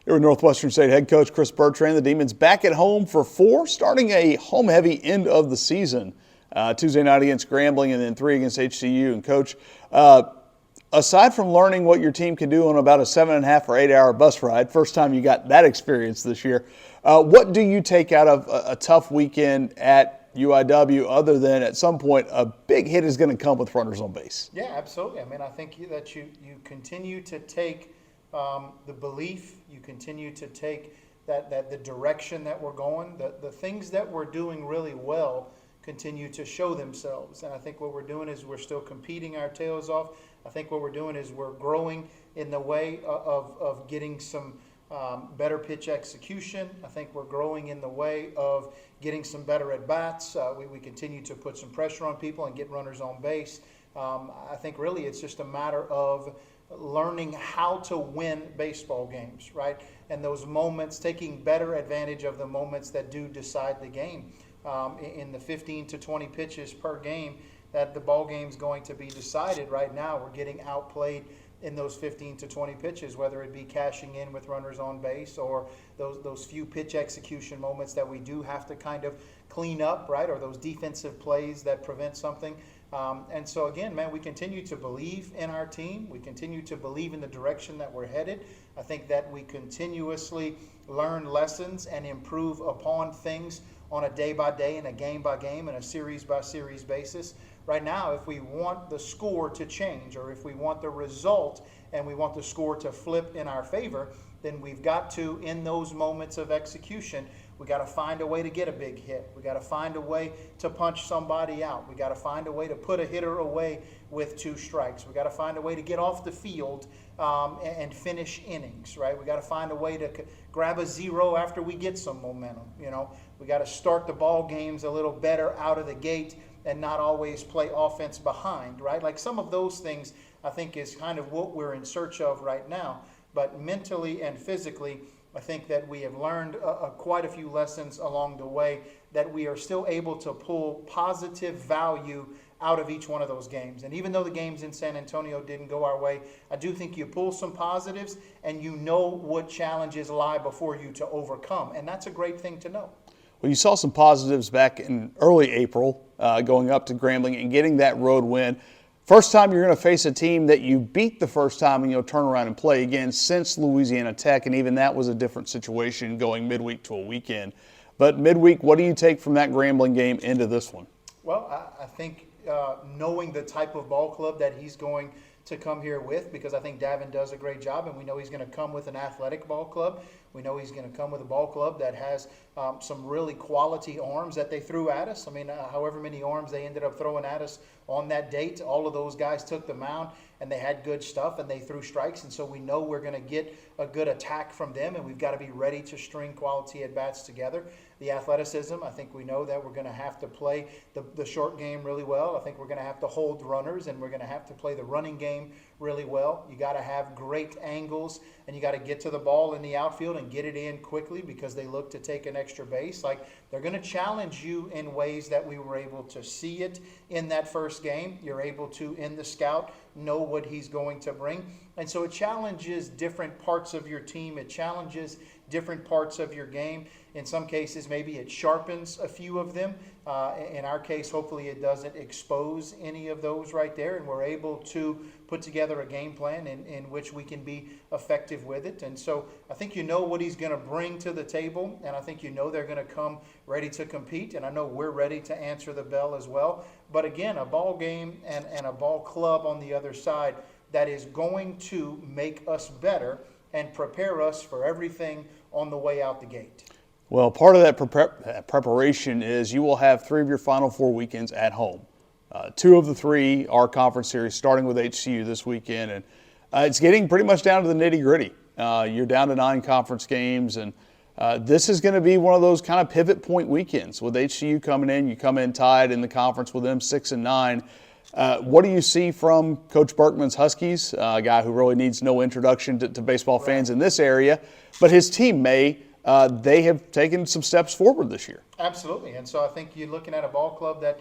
Here with Northwestern State head coach Chris Bertrand, the Demons back at home for 4, starting a home-heavy end of the season. Tuesday night against Grambling and then 3 against HCU. And Coach, aside from learning what your team can do on about a 7.5 or 8 hour bus ride, first time you got that experience this year, what do you take out of a tough weekend at UIW other than at some point a big hit is going to come with runners on base? Yeah, absolutely. I mean, I think that you continue to take the belief, you continue to take that the direction that we're going, the things that we're doing really well continue to show themselves. And I think what we're doing is we're still competing our tails off. I think what we're doing is we're growing in the way of getting some better pitch execution. I think we're growing in the way of getting some better at-bats. We continue to put some pressure on people and get runners on base. I think really it's just a matter of learning how to win baseball games, right? And those moments, taking better advantage of the moments that do decide the game. In the 15 to 20 pitches per game that the ball game's going to be decided right now, we're getting outplayed in those 15 to 20 pitches, whether it be cashing in with runners on base or those few pitch execution moments that we do have to kind of clean up, right? Or those defensive plays that prevent something. And so again, man, we continue to believe in our team. We continue to believe in the direction that we're headed. I think that we continuously learn lessons and improve upon things on a day-by-day and a game-by-game and a series-by-series basis. Right now, if we want the score to change or if we want the result and we want the score to flip in our favor, then we've got to, in those moments of execution, we got to find a way to get a big hit. We got to find a way to punch somebody out. We got to find a way to put a hitter away with 2 strikes. We got to find a way to get off the field and finish innings, right? We got to find a way to grab a 0 after we get some momentum. You know, we got to start the ball games a little better out of the gate and not always play offense behind, right? Like some of those things I think is kind of what we're in search of right now. But mentally and physically, I think that we have learned quite a few lessons along the way that we are still able to pull positive value out of each one of those games. And even though the games in San Antonio didn't go our way, I do think you pull some positives and you know what challenges lie before you to overcome. And that's a great thing to know. Well, you saw some positives back in early April going up to Grambling and getting that road win. First time you're going to face a team that you beat the first time and you'll turn around and play again since Louisiana Tech, and even that was a different situation going midweek to a weekend. But midweek, what do you take from that Grambling game into this one? Well, I think knowing the type of ball club that he's going to come here with, because I think Davin does a great job, and we know he's going to come with an athletic ball club. We know he's going to come with a ball club that has some really quality arms that they threw at us. I mean, however many arms they ended up throwing at us on that date, all of those guys took the mound and they had good stuff and they threw strikes. And so we know we're going to get a good attack from them, and we've got to be ready to string quality at-bats together. The athleticism, I think we know that we're going to have to play the short game really well. I think we're going to have to hold runners, and we're going to have to play the running game really well. You got to have great angles, and you got to get to the ball in the outfield and get it in quickly because they look to take an extra base. Like, they're going to challenge you in ways that we were able to see it in that first game. You're able to, in the scout, know what he's going to bring. And so it challenges different parts of your team. It challenges different parts of your game. In some cases, maybe it sharpens a few of them. In our case, hopefully it doesn't expose any of those right there, and we're able to put together a game plan in which we can be effective with it. And so I think you know what he's going to bring to the table, and I think you know they're going to come ready to compete, and I know we're ready to answer the bell as well. But again, a ball game and a ball club on the other side that is going to make us better and prepare us for everything on the way out the gate. Well, part of that preparation is you will have 3 of your Final Four weekends at home. 2 of the 3 are conference series, starting with HCU this weekend. And it's getting pretty much down to the nitty-gritty. You're down to 9 conference games, and this is going to be one of those kind of pivot point weekends with HCU coming in. You come in tied in the conference with them 6-9. What do you see from Coach Berkman's Huskies, a guy who really needs no introduction to baseball fans in this area, but his team may. They have taken some steps forward this year. Absolutely. And so I think you're looking at a ball club that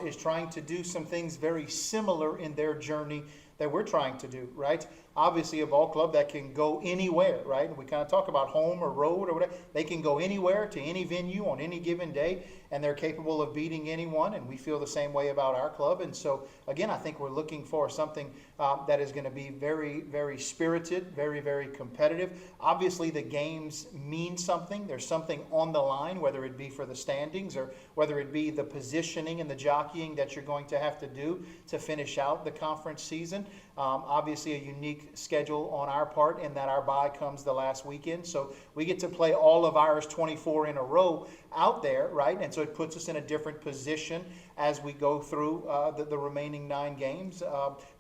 is trying to do some things very similar in their journey that we're trying to do, right? obviously a ball club that can go anywhere, right? And we kind of talk about home or road or whatever. They can go anywhere to any venue on any given day, and they're capable of beating anyone, and we feel the same way about our club. And so, again, I think we're looking for something that is going to be very, very spirited, very, very competitive. Obviously, the games mean something. There's something on the line, whether it be for the standings or whether it be the positioning and the jockeying that you're going to have to do to finish out the conference season. Obviously, a unique schedule on our part in that our bye comes the last weekend. So we get to play all of ours 24 in a row out there, right? And so it puts us in a different position as we go through the remaining 9 games.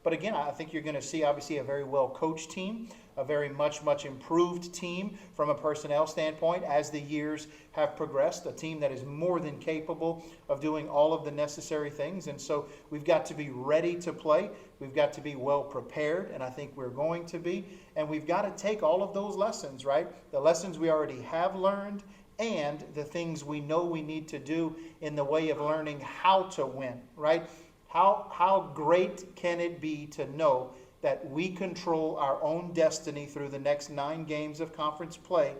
But again, I think you're going to see obviously a very well coached team, a very much improved team from a personnel standpoint as the years have progressed, a team that is more than capable of doing all of the necessary things. And so we've got to be ready to play. We've got to be well prepared, and I think we're going to be. And we've got to take all of those lessons, right? The lessons we already have learned and the things we know we need to do in the way of learning how to win, right? How great can it be to know that we control our own destiny through the next 9 games of conference play,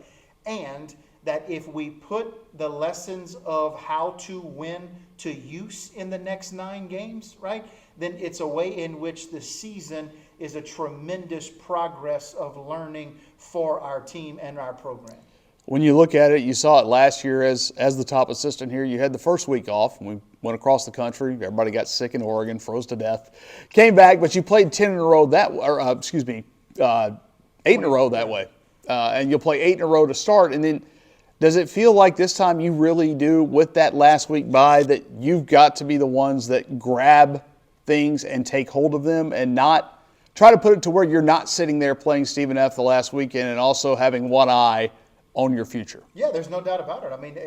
and that if we put the lessons of how to win to use in the next 9 games, right, then it's a way in which the season is a tremendous progress of learning for our team and our program. When you look at it, you saw it last year as the top assistant here. You had the first week off. We went across the country. Everybody got sick in Oregon, froze to death. Came back, but you played 10 in a row 8 in a row that way. And you'll play 8 in a row to start. And then does it feel like this time you really do, with that last week bye, that you've got to be the ones that grab things and take hold of them and not try to put it to where you're not sitting there playing Stephen F. the last weekend and also having one eye on your future? Yeah, there's no doubt about it. I mean,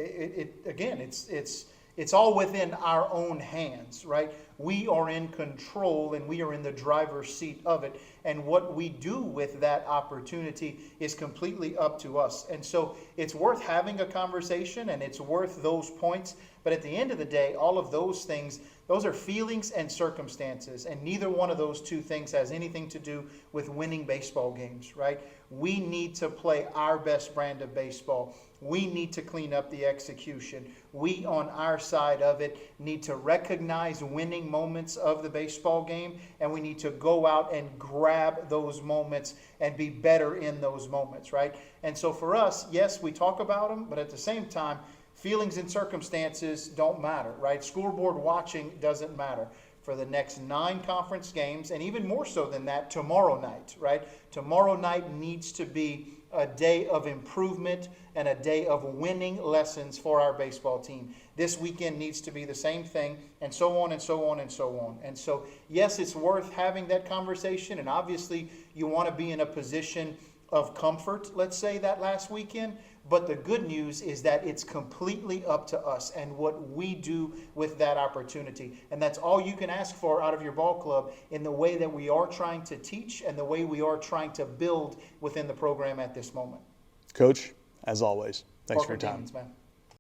it's all within our own hands, right? We are in control and we are in the driver's seat of it. And what we do with that opportunity is completely up to us. And so it's worth having a conversation and it's worth those points. But at the end of the day, all of those things, those are feelings and circumstances. And neither one of those two things has anything to do with winning baseball games, right? We need to play our best brand of baseball. We need to clean up the execution. We, on our side of it, need to recognize winning moments of the baseball game, and we need to go out and grab those moments and be better in those moments, right? And so for us, yes, we talk about them, but at the same time, feelings and circumstances don't matter, right? Scoreboard watching doesn't matter. For the next 9 conference games, and even more so than that, tomorrow night, right? Tomorrow night needs to be a day of improvement and a day of winning lessons for our baseball team. This weekend needs to be the same thing, and so on and so on and so on. And so, yes, it's worth having that conversation, and obviously you want to be in a position of comfort, let's say, that last weekend. But the good news is that it's completely up to us and what we do with that opportunity. And that's all you can ask for out of your ball club in the way that we are trying to teach and the way we are trying to build within the program at this moment. Coach, as always, thanks for your time. Demons, man.